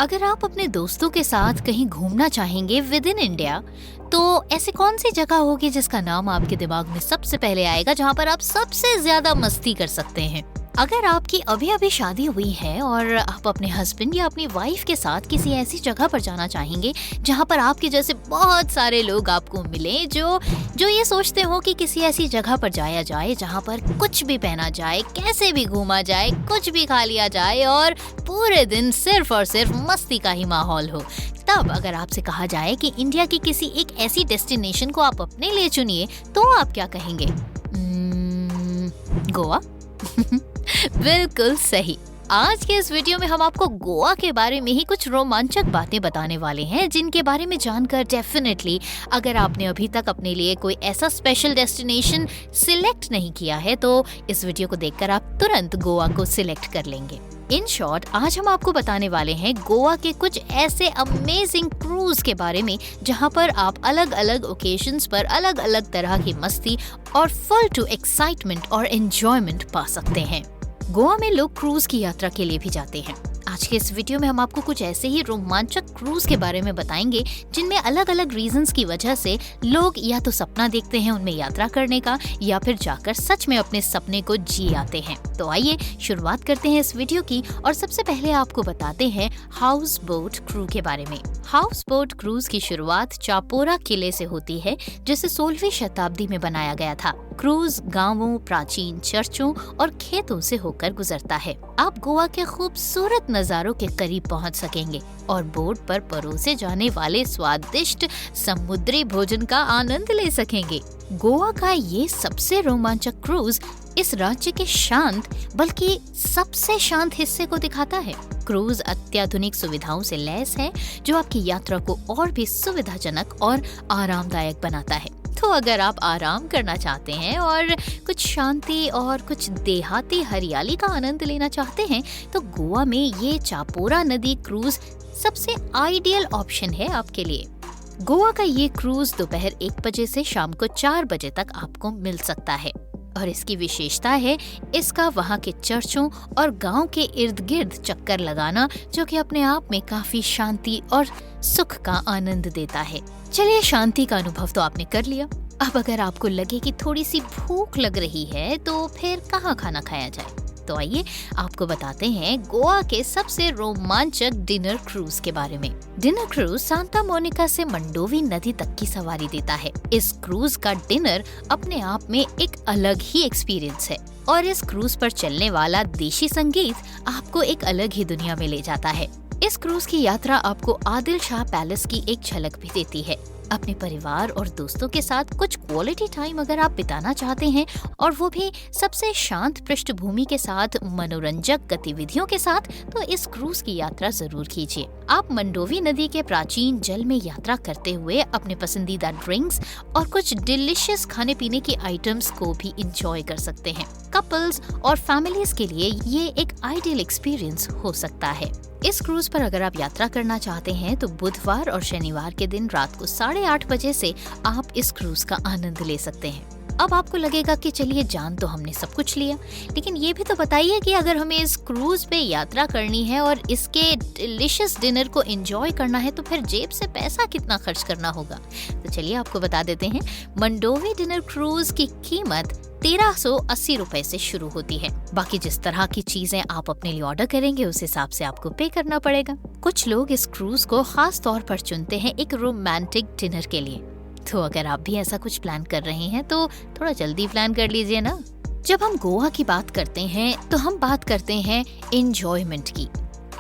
अगर आप अपने दोस्तों के साथ कहीं घूमना चाहेंगे विद इन इंडिया, तो ऐसी कौन सी जगह होगी जिसका नाम आपके दिमाग में सबसे पहले आएगा, जहाँ पर आप सबसे ज्यादा मस्ती कर सकते हैं? अगर आपकी अभी अभी शादी हुई है और आप अपने हस्बैंड या अपनी वाइफ के साथ किसी ऐसी जगह पर जाना चाहेंगे जहाँ पर आपके जैसे बहुत सारे लोग आपको मिलें जो ये सोचते हो कि किसी ऐसी जगह पर जाया जाए जहाँ पर कुछ भी पहना जाए, कैसे भी घूमा जाए, कुछ भी खा लिया जाए और पूरे दिन सिर्फ और सिर्फ मस्ती का ही माहौल हो, तब अगर आपसे कहा जाए कि इंडिया की किसी एक ऐसी डेस्टिनेशन को आप अपने लिए चुनिए, तो आप क्या कहेंगे? गोवा? बिल्कुल सही। आज के इस वीडियो में हम आपको गोवा के बारे में ही कुछ रोमांचक बातें बताने वाले हैं, जिनके बारे में जानकर डेफिनेटली अगर आपने अभी तक अपने लिए कोई ऐसा स्पेशल डेस्टिनेशन सिलेक्ट नहीं किया है, तो इस वीडियो को देखकर आप तुरंत गोवा को सिलेक्ट कर लेंगे। इन शॉर्ट, आज हम आपको बताने वाले हैं गोवा के कुछ ऐसे अमेजिंग क्रूज के बारे में जहां पर आप अलग अलग ओकेजन्स पर अलग अलग तरह की मस्ती और फुल टू एक्साइटमेंट और एंजॉयमेंट पा सकते हैं। गोवा में लोग क्रूज की यात्रा के लिए भी जाते हैं। आज के इस वीडियो में हम आपको कुछ ऐसे ही रोमांचक क्रूज के बारे में बताएंगे जिनमें अलग अलग रीजंस की वजह से लोग या तो सपना देखते हैं उनमें यात्रा करने का, या फिर जाकर सच में अपने सपने को जी आते हैं। तो आइए शुरुआत करते हैं इस वीडियो की, और सबसे पहले आपको बताते हैं हाउस बोट क्रू के बारे में। हाउस बोट क्रूज की शुरुआत चापोरा किले से होती है, जिसे 16वीं शताब्दी में बनाया गया था। क्रूज गांवों, प्राचीन चर्चों और खेतों से होकर गुजरता है। आप गोवा के खूबसूरत नजारों के करीब पहुंच सकेंगे और बोट पर परोसे जाने वाले स्वादिष्ट समुद्री भोजन का आनंद ले सकेंगे। गोवा का ये सबसे रोमांचक क्रूज इस राज्य के शांत बल्कि सबसे शांत हिस्से को दिखाता है। क्रूज अत्याधुनिक सुविधाओं से लैस है, जो आपकी यात्रा को और भी सुविधाजनक और आरामदायक बनाता है। तो अगर आप आराम करना चाहते हैं और कुछ शांति और कुछ देहाती हरियाली का आनंद लेना चाहते हैं, तो गोवा में ये चापोरा नदी क्रूज सबसे आइडियल ऑप्शन है आपके लिए। गोवा का ये क्रूज दोपहर 1 बजे से शाम को 4 बजे तक आपको मिल सकता है, और इसकी विशेषता है इसका वहाँ के चर्चों और गांव के इर्द गिर्द चक्कर लगाना, जो कि अपने आप में काफी शांति और सुख का आनंद देता है। चलिए, शांति का अनुभव तो आपने कर लिया। अब अगर आपको लगे कि थोड़ी सी भूख लग रही है, तो फिर कहाँ खाना खाया जाए? तो आइए आपको बताते हैं गोवा के सबसे रोमांचक डिनर क्रूज के बारे में। डिनर क्रूज सांता मोनिका से मंडोवी नदी तक की सवारी देता है। इस क्रूज का डिनर अपने आप में एक अलग ही एक्सपीरियंस है, और इस क्रूज पर चलने वाला देशी संगीत आपको एक अलग ही दुनिया में ले जाता है। इस क्रूज की यात्रा आपको आदिल शाह पैलेस की एक झलक भी देती है। अपने परिवार और दोस्तों के साथ कुछ क्वालिटी टाइम अगर आप बिताना चाहते हैं, और वो भी सबसे शांत पृष्ठभूमि के साथ, मनोरंजक गतिविधियों के साथ, तो इस क्रूज की यात्रा जरूर कीजिए। आप मंडोवी नदी के प्राचीन जल में यात्रा करते हुए अपने पसंदीदा ड्रिंक्स और कुछ डिलीशियस खाने पीने की आइटम्स को भी इंजॉय कर सकते हैं। कपल्स और फैमिलीज के लिए ये एक आइडियल एक्सपीरियंस हो सकता है। इस क्रूज पर अगर आप यात्रा करना चाहते हैं, तो बुधवार और शनिवार के दिन रात को 8:30 बजे से आप इस क्रूज का आनंद ले सकते हैं। अब आपको लगेगा कि चलिए, जान तो हमने सब कुछ लिया, लेकिन ये भी तो बताइए कि अगर हमें इस क्रूज पे यात्रा करनी है और इसके डिलीशियस डिनर को एंजॉय करना है, तो फिर जेब से पैसा कितना खर्च करना होगा? तो चलिए आपको बता देते हैं। मंडोवी डिनर क्रूज की कीमत 1380 रुपए से शुरू होती है। बाकी जिस तरह की चीजें आप अपने लिए ऑर्डर करेंगे, उस हिसाब से आपको पे करना पड़ेगा। कुछ लोग इस क्रूज को खास तौर पर चुनते हैं एक रोमांटिक डिनर के लिए। तो अगर आप भी ऐसा कुछ प्लान कर रहे हैं, तो थोड़ा जल्दी प्लान कर लीजिए ना। जब हम गोवा की बात करते हैं, तो हम बात करते हैं एंजॉयमेंट की,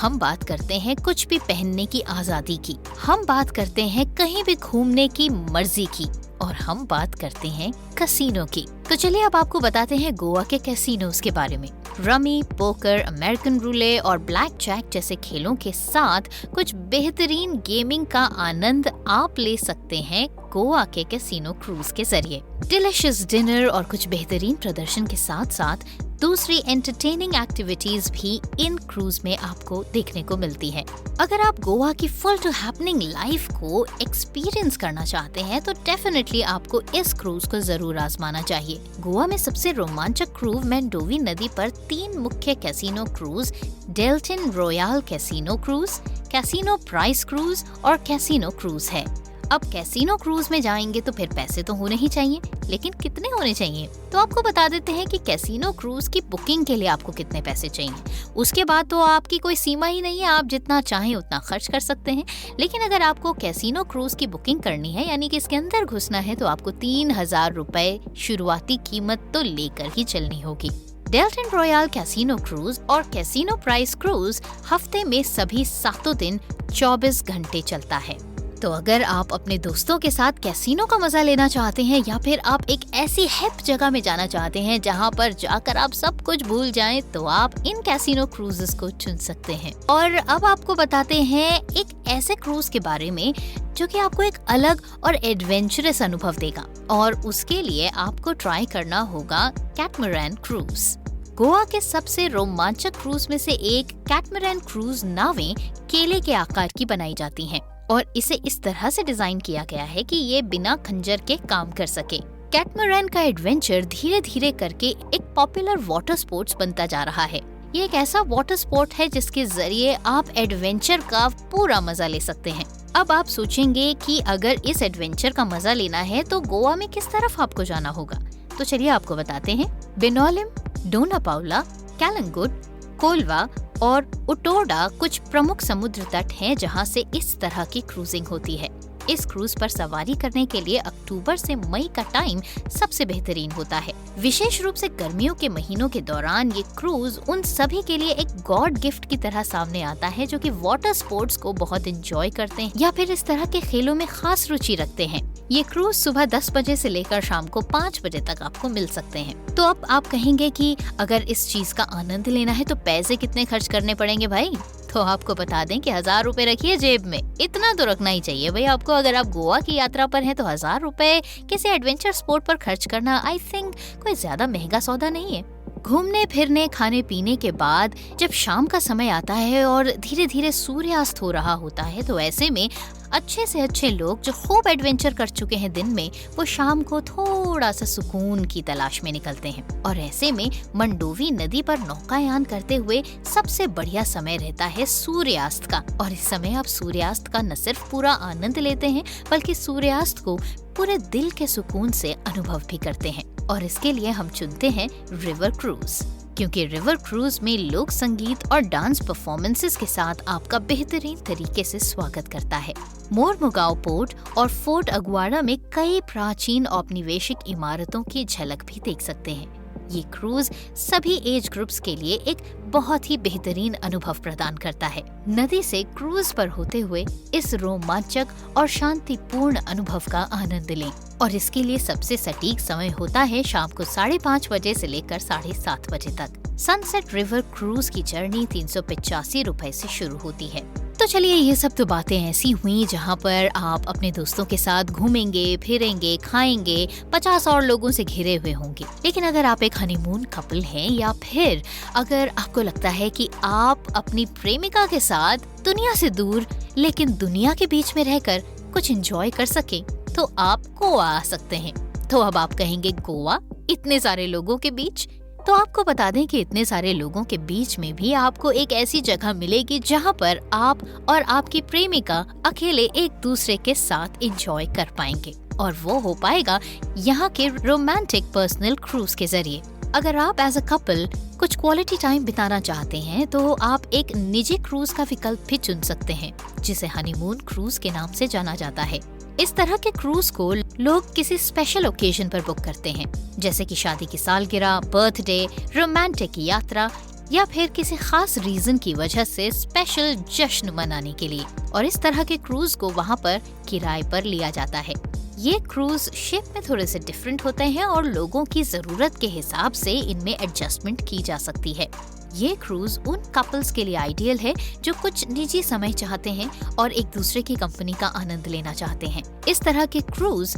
हम बात करते हैं कुछ भी पहनने की आजादी की, हम बात करते हैं कहीं भी घूमने की मर्जी की, और हम बात करते हैं कैसीनो की। तो चलिए अब आपको बताते हैं गोवा के कैसीनोज के बारे में। रमी, पोकर, अमेरिकन रूले और ब्लैक जैक जैसे खेलों के साथ कुछ बेहतरीन गेमिंग का आनंद आप ले सकते हैं गोवा के कैसीनो क्रूज के जरिए। डिलिशियस डिनर और कुछ बेहतरीन प्रदर्शन के साथ साथ दूसरी एंटरटेनिंग एक्टिविटीज भी इन क्रूज में आपको देखने को मिलती है। अगर आप गोवा की फुल टू हैपनिंग लाइफ को एक्सपीरियंस करना चाहते हैं, तो डेफिनेटली आपको इस क्रूज को जरूर आजमाना चाहिए। गोवा में सबसे रोमांचक क्रूज मंडोवी नदी पर 3 मुख्य casino cruise, Deltin royal casino cruise, casino price cruise और कैसीनो क्रूज है। अब कैसीनो क्रूज में जाएंगे तो फिर पैसे तो होने ही चाहिए, लेकिन कितने होने चाहिए? तो आपको बता देते हैं कि कैसीनो क्रूज की बुकिंग के लिए आपको कितने पैसे चाहिए। उसके बाद तो आपकी कोई सीमा ही नहीं है, आप जितना चाहें उतना खर्च कर सकते हैं। लेकिन अगर आपको कैसीनो क्रूज की बुकिंग करनी है, यानी कि इसके अंदर घुसना है, तो आपको 3000 रुपए शुरुआती कीमत तो लेकर ही चलनी होगी। डेल्टन रॉयल कैसीनो क्रूज और कैसीनो प्राइस क्रूज हफ्ते में सभी 7 दिन 24 घंटे चलता है। तो अगर आप अपने दोस्तों के साथ कैसीनो का मजा लेना चाहते हैं या फिर आप एक ऐसी हिप जगह में जाना चाहते हैं जहां पर जाकर आप सब कुछ भूल जाएं, तो आप इन कैसीनो क्रूजेस को चुन सकते हैं। और अब आपको बताते हैं एक ऐसे क्रूज के बारे में जो कि आपको एक अलग और एडवेंचरस अनुभव देगा, और उसके लिए आपको ट्राई करना होगा कैटमरान क्रूज। गोवा के सबसे रोमांचक क्रूज में से एक कैटमरान क्रूज नावें केले के आकार की बनाई जाती हैं और इसे इस तरह से डिजाइन किया गया है कि ये बिना खंजर के काम कर सके। कैटमरान का एडवेंचर धीरे धीरे करके एक पॉपुलर वाटर स्पोर्ट्स बनता जा रहा है। ये एक ऐसा वाटर स्पोर्ट है जिसके जरिए आप एडवेंचर का पूरा मजा ले सकते हैं। अब आप सोचेंगे कि अगर इस एडवेंचर का मजा लेना है तो गोवा में किस तरफ आपको जाना होगा, तो चलिए आपको बताते हैं। बेनोलिम, डोना पाउला, कैलंगुड, कोलवा और उटोडा कुछ प्रमुख समुद्र तट हैं जहां से इस तरह की क्रूजिंग होती है। इस क्रूज पर सवारी करने के लिए अक्टूबर से मई का टाइम सबसे बेहतरीन होता है। विशेष रूप से गर्मियों के महीनों के दौरान ये क्रूज उन सभी के लिए एक गॉड गिफ्ट की तरह सामने आता है जो कि वाटर स्पोर्ट्स को बहुत एंजॉय करते हैं या फिर इस तरह के खेलों में खास रुचि रखते हैं। ये क्रूज सुबह 10 बजे से लेकर शाम को 5 बजे तक आपको मिल सकते हैं। तो अब आप कहेंगे कि अगर इस चीज का आनंद लेना है तो पैसे कितने खर्च करने पड़ेंगे भाई? तो आपको बता दें कि 1000 रुपए रखिए जेब में। इतना तो रखना ही चाहिए भाई आपको। अगर आप गोवा की यात्रा पर हैं तो 1000 रुपए किसी एडवेंचर स्पोर्ट पर खर्च करना आई थिंक कोई ज्यादा महंगा सौदा नहीं है। घूमने फिरने खाने पीने के बाद जब शाम का समय आता है और धीरे धीरे सूर्यास्त हो रहा होता है, तो ऐसे में अच्छे से अच्छे लोग जो खूब एडवेंचर कर चुके हैं दिन में, वो शाम को थोड़ा सा सुकून की तलाश में निकलते हैं। और ऐसे में मंडोवी नदी पर नौकायान करते हुए सबसे बढ़िया समय रहता है सूर्यास्त का। और इस समय आप सूर्यास्त का न सिर्फ पूरा आनंद लेते हैं बल्कि सूर्यास्त को पूरे दिल के सुकून से अनुभव भी करते हैं। और इसके लिए हम चुनते हैं रिवर क्रूज, क्योंकि रिवर क्रूज में लोक संगीत और डांस परफॉर्मेंसेस के साथ आपका बेहतरीन तरीके से स्वागत करता है। मोरमुगाओ पोर्ट और फोर्ट अगुआड़ा में कई प्राचीन औपनिवेशिक इमारतों की झलक भी देख सकते हैं। ये क्रूज सभी एज ग्रुप्स के लिए एक बहुत ही बेहतरीन अनुभव प्रदान करता है। नदी से क्रूज पर होते हुए इस रोमांचक और शांतिपूर्ण अनुभव का आनंद लें। और इसके लिए सबसे सटीक समय होता है शाम को 5:30 बजे से लेकर 7:30 बजे तक। सनसेट रिवर क्रूज की जर्नी 385 रुपए से शुरू होती है। तो चलिए, ये सब तो बातें ऐसी हुई जहाँ पर आप अपने दोस्तों के साथ घूमेंगे, फिरेंगे, खाएंगे, 50 और लोगों से घिरे हुए होंगे। लेकिन अगर आप एक हनीमून कपल हैं या फिर अगर आपको लगता है कि आप अपनी प्रेमिका के साथ दुनिया से दूर लेकिन दुनिया के बीच में रहकर कुछ एंजॉय कर सके, तो आप गोवा आ सकते हैं। तो अब आप कहेंगे गोवा इतने सारे लोगों के बीच? तो आपको बता दें कि इतने सारे लोगों के बीच में भी आपको एक ऐसी जगह मिलेगी जहां पर आप और आपकी प्रेमिका अकेले एक दूसरे के साथ एंजॉय कर पाएंगे। और वो हो पाएगा यहाँ के रोमांटिक पर्सनल क्रूज के जरिए। अगर आप एज अ कपल कुछ क्वालिटी टाइम बिताना चाहते हैं तो आप एक निजी क्रूज का विकल्प भी चुन सकते हैं, जिसे हनीमून क्रूज के नाम से जाना जाता है। इस तरह के क्रूज को लोग किसी स्पेशल ओकेजन पर बुक करते हैं, जैसे कि शादी की सालगिरह, बर्थडे, रोमांटिक यात्रा या फिर किसी खास रीजन की वजह से स्पेशल जश्न मनाने के लिए। और इस तरह के क्रूज को वहाँ पर किराए पर लिया जाता है। ये क्रूज शिप में थोड़े से डिफरेंट होते हैं और लोगों की जरूरत के हिसाब से इनमें एडजस्टमेंट की जा सकती है। ये क्रूज उन कपल्स के लिए आइडियल है जो कुछ निजी समय चाहते हैं और एक दूसरे की कंपनी का आनंद लेना चाहते हैं। इस तरह के क्रूज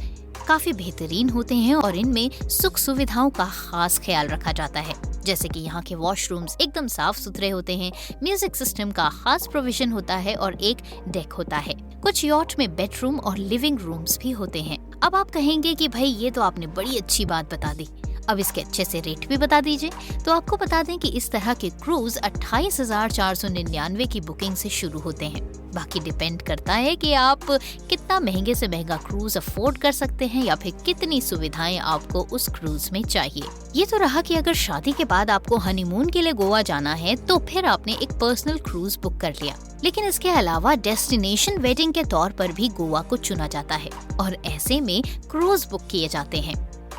काफी बेहतरीन होते हैं और इनमें सुख सुविधाओं का खास ख्याल रखा जाता है, जैसे कि यहाँ के वॉशरूम्स एकदम साफ सुथरे होते हैं, म्यूजिक सिस्टम का खास प्रोविजन होता है और एक डेक होता है। कुछ यॉट में बेडरूम और लिविंग रूम्स भी होते हैं। अब आप कहेंगे कि भाई ये तो आपने बड़ी अच्छी बात बता दी, अब इसके अच्छे से रेट भी बता दीजिए। तो आपको बता दें कि इस तरह के क्रूज 28,499 की बुकिंग से शुरू होते हैं। बाकी डिपेंड करता है कि आप कितना महंगे से महंगा क्रूज अफोर्ड कर सकते हैं या फिर कितनी सुविधाएं आपको उस क्रूज में चाहिए। ये तो रहा कि अगर शादी के बाद आपको हनीमून के लिए गोवा जाना है तो फिर आपने एक पर्सनल क्रूज बुक कर लिया। लेकिन इसके अलावा डेस्टिनेशन वेडिंग के तौर पर भी गोवा को चुना जाता है और ऐसे में क्रूज बुक किए जाते हैं।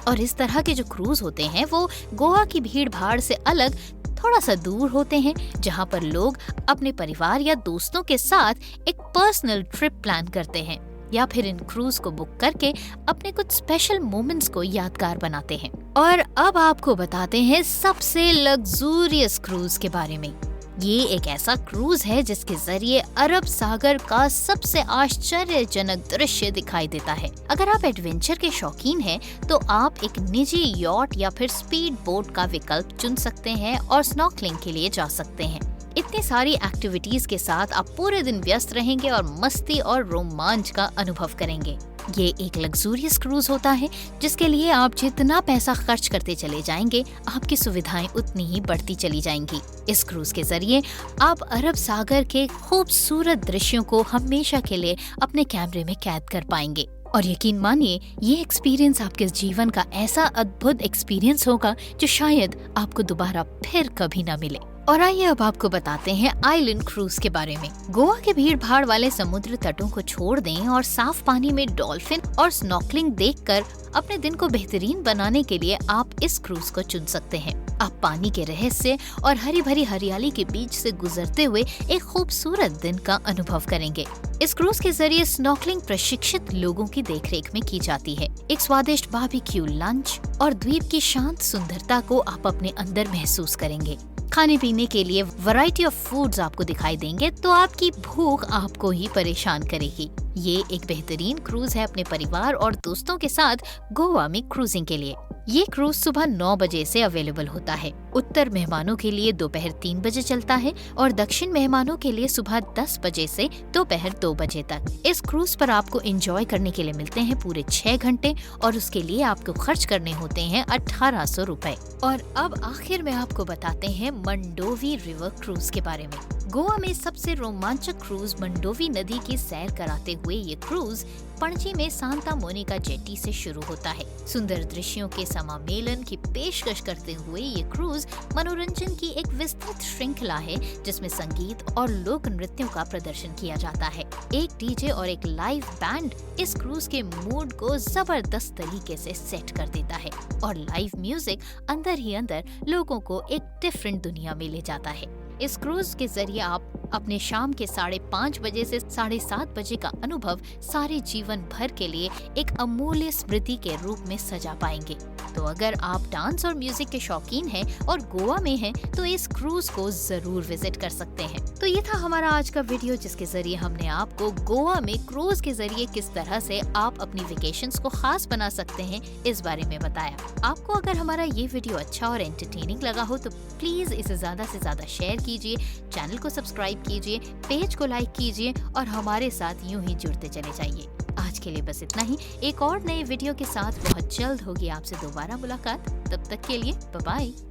और इस तरह के जो क्रूज होते हैं वो गोवा की भीड़ भाड़ से अलग थोड़ा सा दूर होते हैं, जहां पर लोग अपने परिवार या दोस्तों के साथ एक पर्सनल ट्रिप प्लान करते हैं या फिर इन क्रूज को बुक करके अपने कुछ स्पेशल मोमेंट्स को यादगार बनाते हैं। और अब आपको बताते हैं सबसे लग्जूरियस क्रूज के बारे में। ये एक ऐसा क्रूज है जिसके जरिए अरब सागर का सबसे आश्चर्यजनक दृश्य दिखाई देता है। अगर आप एडवेंचर के शौकीन हैं, तो आप एक निजी यॉट या फिर स्पीड बोट का विकल्प चुन सकते हैं और स्नॉर्कलिंग के लिए जा सकते हैं। इतनी सारी एक्टिविटीज के साथ आप पूरे दिन व्यस्त रहेंगे और मस्ती और रोमांच का अनुभव करेंगे। ये एक लग्जूरियस क्रूज होता है जिसके लिए आप जितना पैसा खर्च करते चले जाएंगे, आपकी सुविधाएं उतनी ही बढ़ती चली जाएंगी। इस क्रूज के जरिए आप अरब सागर के खूबसूरत दृश्यों को हमेशा के लिए अपने कैमरे में कैद कर पाएंगे। और यकीन मानिए, ये एक्सपीरियंस आपके जीवन का ऐसा अद्भुत एक्सपीरियंस होगा जो शायद आपको दोबारा फिर कभी न मिले। और आइए अब आपको बताते हैं आइलैंड क्रूज के बारे में। गोवा के भीड़ भाड़ वाले समुद्र तटों को छोड़ दें और साफ पानी में डॉल्फिन और स्नॉर्कलिंग देखकर अपने दिन को बेहतरीन बनाने के लिए आप इस क्रूज को चुन सकते हैं। आप पानी के रहस्य और हरी भरी हरियाली के बीच से गुजरते हुए एक खूबसूरत दिन का अनुभव करेंगे। इस क्रूज के जरिए स्नॉर्कलिंग प्रशिक्षित लोगों की देखरेख में की जाती है। एक स्वादिष्ट बारबेक्यू लंच और द्वीप की शांत सुंदरता को आप अपने अंदर महसूस करेंगे। खाने पीने के लिए वैरायटी ऑफ फूड्स आपको दिखाई देंगे तो आपकी भूख आपको ही परेशान करेगी। ये एक बेहतरीन क्रूज है अपने परिवार और दोस्तों के साथ गोवा में क्रूजिंग के लिए। ये क्रूज सुबह 9 बजे से अवेलेबल होता है। उत्तर मेहमानों के लिए दोपहर 3 बजे चलता है और दक्षिण मेहमानों के लिए सुबह 10 बजे से दोपहर 2 बजे तक। इस क्रूज पर आपको एंजॉय करने के लिए मिलते हैं पूरे 6 घंटे और उसके लिए आपको खर्च करने होते हैं 1800 रुपए। और अब आखिर में आपको बताते हैं मंडोवी रिवर क्रूज के बारे में। गोवा में सबसे रोमांचक क्रूज मंडोवी नदी की सैर कराते हुए ये क्रूज पणजी में सांता मोनिका जेटी से शुरू होता है। सुंदर दृश्यों के समामेलन की पेशकश करते हुए ये क्रूज मनोरंजन की एक विस्तृत श्रृंखला है जिसमें संगीत और लोक नृत्यों का प्रदर्शन किया जाता है। एक डीजे और एक लाइव बैंड इस क्रूज के मूड को जबरदस्त तरीके से सेट कर देता है और लाइव म्यूजिक अंदर ही अंदर लोगों को एक डिफरेंट दुनिया में ले जाता है। इस क्रूज के जरिए आप अपने शाम के 5:30 बजे से 7:30 बजे का अनुभव सारे जीवन भर के लिए एक अमूल्य स्मृति के रूप में सजा पाएंगे। तो अगर आप डांस और म्यूजिक के शौकीन हैं और गोवा में हैं, तो इस क्रूज को जरूर विजिट कर सकते हैं। तो ये था हमारा आज का वीडियो जिसके जरिए हमने आपको गोवा में क्रूज के जरिए किस तरह से आप अपनी वेकेशंस को खास बना सकते हैं इस बारे में बताया। आपको अगर हमारा ये वीडियो अच्छा और एंटरटेनिंग लगा हो तो प्लीज इसे ज्यादा से ज्यादा शेयर कीजिए, चैनल को सब्सक्राइब कीजिए, पेज को लाइक कीजिए और हमारे साथ यूं ही जुड़ते चले जाइए। आज के लिए बस इतना ही। एक और नए वीडियो के साथ बहुत जल्द होगी आपसे दोबारा मुलाकात। तब तक के लिए बाय बाय।